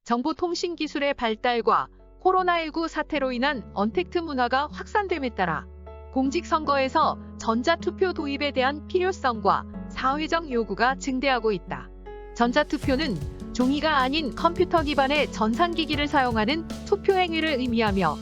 정보통신기술의 발달과 코로나19 사태로 인한 언택트 문화가 확산됨에 따라 공직선거에서 전자투표 도입에 대한 필요성과 사회적 요구가 증대하고 있다. 전자투표는 종이가 아닌 컴퓨터 기반의 전산기기를 사용하는 투표 행위를 의미하며,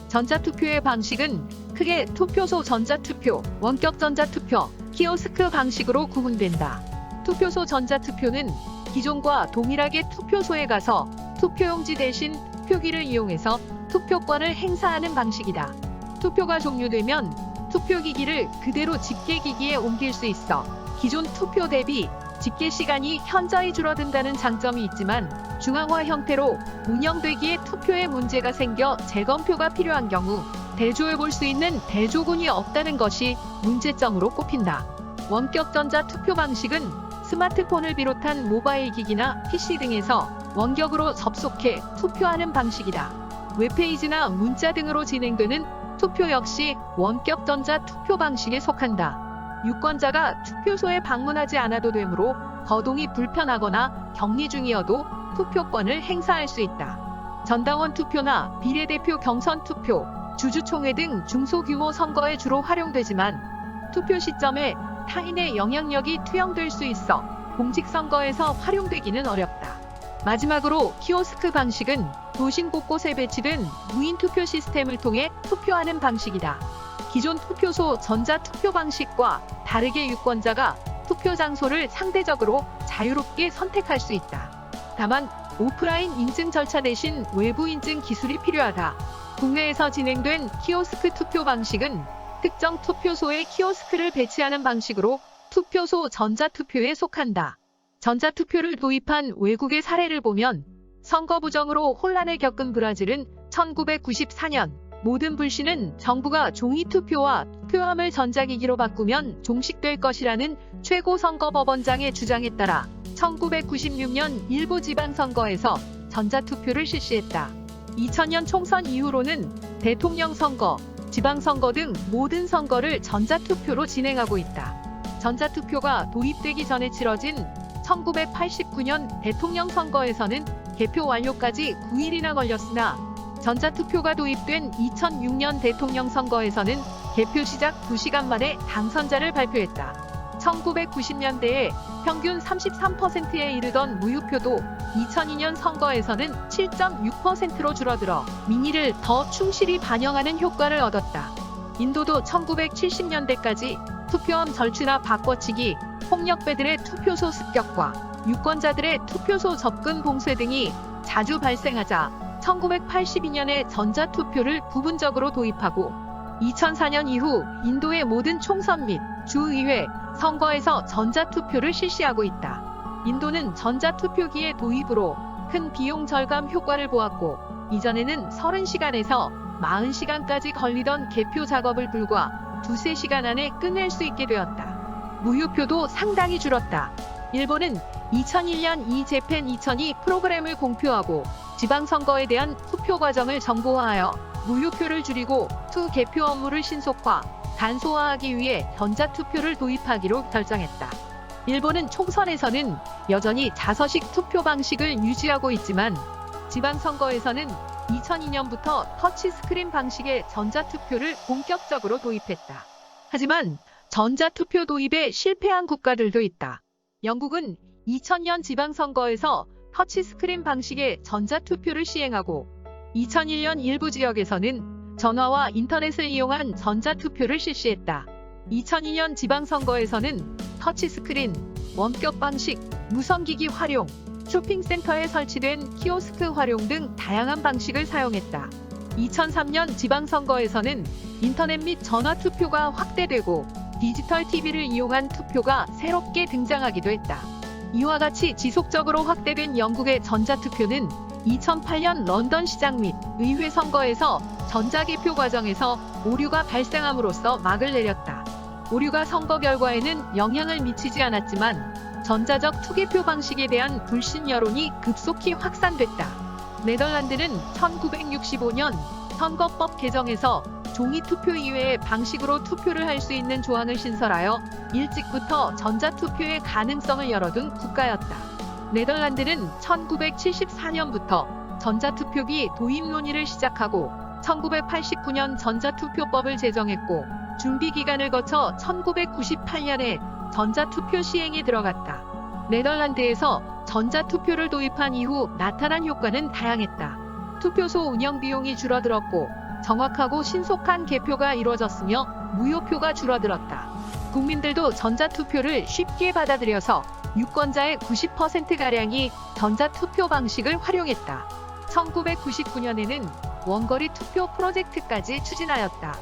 전자투표의 방식은 크게 투표소 전자투표, 원격 전자투표, 키오스크 방식으로 구분된다. 투표소 전자투표는 기존과 동일하게 투표소에 가서 투표용지 대신 투표기를 이용해서 투표권을 행사하는 방식이다. 투표가 종료되면 투표기기를 그대로 집계기기에 옮길 수 있어 기존 투표 대비 집계 시간이 현저히 줄어든다는 장점이 있지만, 중앙화 형태로 운영되기에 투표에 문제가 생겨 재검표가 필요한 경우 대조해 볼 수 있는 대조군이 없다는 것이 문제점으로 꼽힌다. 원격 전자 투표 방식은 스마트폰을 비롯한 모바일 기기나 PC 등에서 원격으로 접속해 투표하는 방식이다. 웹페이지나 문자 등으로 진행되는 투표 역시 원격 전자 투표 방식에 속한다. 유권자가 투표소에 방문하지 않아도 되므로 거동이 불편하거나 격리 중이어도 투표권을 행사할 수 있다. 전당원 투표나 비례대표 경선 투표, 주주총회 등 중소규모 선거에 주로 활용되지만, 투표 시점에 타인의 영향력이 투영될 수 있어 공직선거에서 활용되기는 어렵다. 마지막으로 키오스크 방식은 도심 곳곳에 배치된 무인 투표 시스템을 통해 투표하는 방식이다. 기존 투표소 전자투표 방식과 다르게 유권자가 투표 장소를 상대적으로 자유롭게 선택할 수 있다. 다만 오프라인 인증 절차 대신 외부 인증 기술이 필요하다. 국내에서 진행된 키오스크 투표 방식은 특정 투표소에 키오스크를 배치하는 방식으로 투표소 전자투표에 속한다. 전자투표를 도입한 외국의 사례를 보면, 선거 부정으로 혼란을 겪은 브라질은 1994년 모든 불신은 정부가 종이투표와 투표함을 전자기기로 바꾸면 종식될 것이라는 최고선거법원장의 주장에 따라 1996년 일부 지방선거에서 전자투표를 실시했다. 2000년 총선 이후로는 대통령 선거, 지방선거 등 모든 선거를 전자투표로 진행하고 있다. 전자투표가 도입되기 전에 치러진 1989년 대통령 선거에서는 개표 완료까지 9일이나 걸렸으나, 전자투표가 도입된 2006년 대통령 선거에서는 개표 시작 2시간 만에 당선자를 발표했다. 1990년대에 평균 33%에 이르던 무효표도 2002년 선거에서는 7.6%로 줄어들어 민의를 더 충실히 반영하는 효과를 얻었다. 인도도 1970년대까지 투표함 절취나 바꿔치기, 폭력배들의 투표소 습격과 유권자들의 투표소 접근 봉쇄 등이 자주 발생하자 1982년에 전자투표를 부분적으로 도입하고, 2004년 이후 인도의 모든 총선 및 주의회, 선거에서 전자투표를 실시하고 있다. 인도는 전자투표기의 도입으로 큰 비용 절감 효과를 보았고, 이전에는 30시간에서 40시간까지 걸리던 개표 작업을 불과 2~3시간 안에 끝낼 수 있게 되었다. 무효표도 상당히 줄었다. 일본은 2001년 이재팬 2002 프로그램을 공표하고 지방선거에 대한 투표 과정을 정보화하여 무효표를 줄이고 투개표 업무를 신속화, 간소화하기 위해 전자투표를 도입하기로 결정했다. 일본은 총선에서는 여전히 자서식 투표 방식을 유지하고 있지만, 지방선거에서는 2002년부터 터치스크린 방식의 전자투표를 본격적으로 도입했다. 하지만 전자투표 도입에 실패한 국가들도 있다. 영국은 2000년 지방선거에서 터치스크린 방식의 전자투표를 시행하고, 2001년 일부 지역에서는 전화와 인터넷을 이용한 전자투표를 실시했다. 2002년 지방선거에서는 터치스크린, 원격 방식, 무선기기 활용, 쇼핑센터에 설치된 키오스크 활용 등 다양한 방식을 사용했다. 2003년 지방선거에서는 인터넷 및 전화투표가 확대되고 디지털 TV를 이용한 투표가 새롭게 등장하기도 했다. 이와 같이 지속적으로 확대된 영국의 전자투표는 2008년 런던 시장 및 의회 선거에서 전자개표 과정에서 오류가 발생함으로써 막을 내렸다. 오류가 선거 결과에는 영향을 미치지 않았지만 전자적 투개표 방식에 대한 불신 여론이 급속히 확산됐다. 네덜란드는 1965년 선거법 개정에서 종이 투표 이외의 방식으로 투표를 할 수 있는 조항을 신설하여 일찍부터 전자투표의 가능성을 열어둔 국가였다. 네덜란드는 1974년부터 전자투표기 도입 논의를 시작하고 1989년 전자투표법을 제정했고 준비 기간을 거쳐 1998년에 전자투표 시행에 들어갔다. 네덜란드에서 전자투표를 도입한 이후 나타난 효과는 다양했다. 투표소 운영 비용이 줄어들었고 정확하고 신속한 개표가 이루어졌으며 무효표가 줄어들었다. 국민들도 전자투표를 쉽게 받아들여서 유권자의 90%가량이 전자투표 방식을 활용했다. 1999년에는 원거리 투표 프로젝트까지 추진하였다.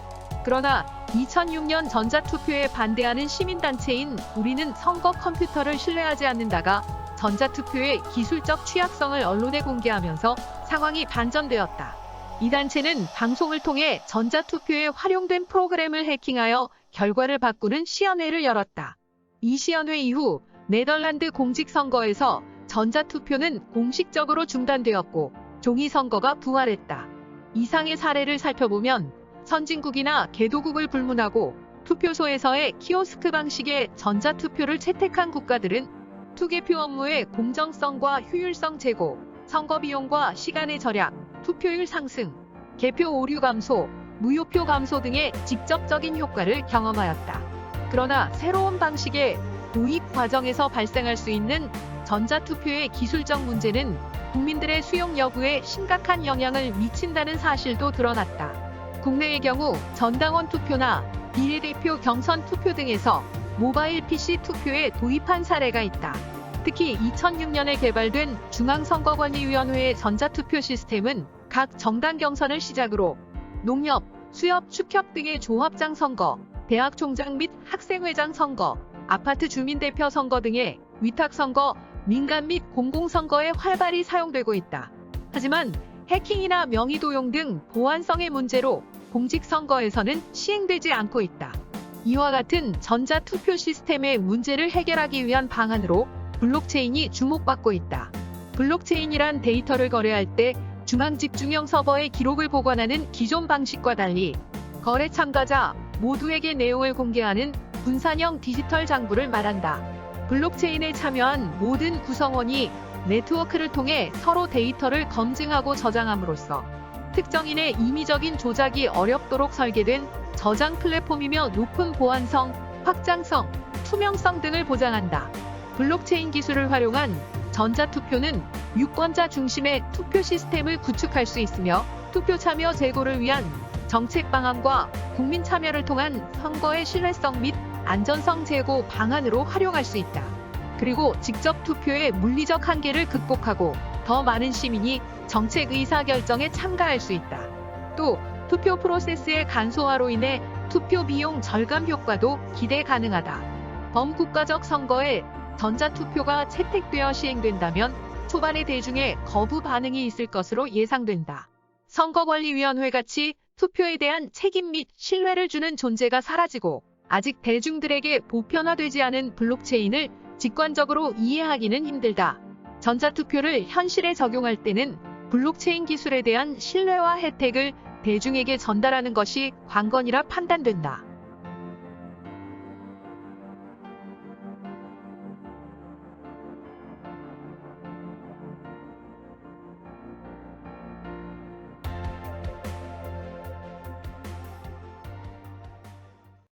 그러나 2006년 전자투표에 반대하는 시민단체인 우리는 선거 컴퓨터를 신뢰하지 않는다가 전자투표의 기술적 취약성을 언론에 공개하면서 상황이 반전되었다. 이 단체는 방송을 통해 전자투표에 활용된 프로그램을 해킹하여 결과를 바꾸는 시연회를 열었다. 이 시연회 이후 네덜란드 공직선거에서 전자투표는 공식적으로 중단되었고 종이선거가 부활했다. 이상의 사례를 살펴보면 선진국이나 개도국을 불문하고 투표소에서의 키오스크 방식의 전자투표를 채택한 국가들은 투개표 업무의 공정성과 효율성 제고, 선거 비용과 시간의 절약, 투표율 상승, 개표 오류 감소, 무효표 감소 등의 직접적인 효과를 경험하였다. 그러나 새로운 방식의 도입 과정에서 발생할 수 있는 전자투표의 기술적 문제는 국민들의 수용 여부에 심각한 영향을 미친다는 사실도 드러났다. 국내의 경우 전당원 투표나 비례대표 경선 투표 등에서 모바일 PC 투표에 도입한 사례가 있다. 특히 2006년에 개발된 중앙선거관리위원회의 전자투표 시스템은 각 정당 경선을 시작으로 농협, 수협, 축협 등의 조합장 선거, 대학 총장 및 학생회장 선거, 아파트 주민대표 선거 등의 위탁선거, 민간 및 공공선거에 활발히 사용되고 있다. 하지만 해킹이나 명의도용 등 보안성의 문제로 공직선거에서는 시행되지 않고 있다. 이와 같은 전자투표 시스템의 문제를 해결하기 위한 방안으로 블록체인이 주목받고 있다. 블록체인이란 데이터를 거래할 때 중앙집중형 서버에 기록을 보관하는 기존 방식과 달리 거래 참가자 모두에게 내용을 공개하는 분산형 디지털 장부를 말한다. 블록체인에 참여한 모든 구성원이 네트워크를 통해 서로 데이터를 검증하고 저장함으로써 특정인의 임의적인 조작이 어렵도록 설계된 저장 플랫폼이며 높은 보안성, 확장성, 투명성 등을 보장한다. 블록체인 기술을 활용한 전자투표는 유권자 중심의 투표 시스템을 구축할 수 있으며 투표 참여 제고를 위한 정책 방안과 국민 참여를 통한 선거의 신뢰성 및 안전성 제고 방안으로 활용할 수 있다. 그리고 직접 투표의 물리적 한계를 극복하고 더 많은 시민이 정책 의사결정에 참가할 수 있다. 또 투표 프로세스의 간소화로 인해 투표 비용 절감 효과도 기대 가능하다. 범국가적 선거에 전자투표가 채택되어 시행된다면 초반에 대중의 거부 반응이 있을 것으로 예상된다. 선거관리위원회 같이 투표에 대한 책임 및 신뢰를 주는 존재가 사라지고 아직 대중들에게 보편화되지 않은 블록체인을 직관적으로 이해하기는 힘들다. 전자투표를 현실에 적용할 때는 블록체인 기술에 대한 신뢰와 혜택을 대중에게 전달하는 것이 관건이라 판단된다.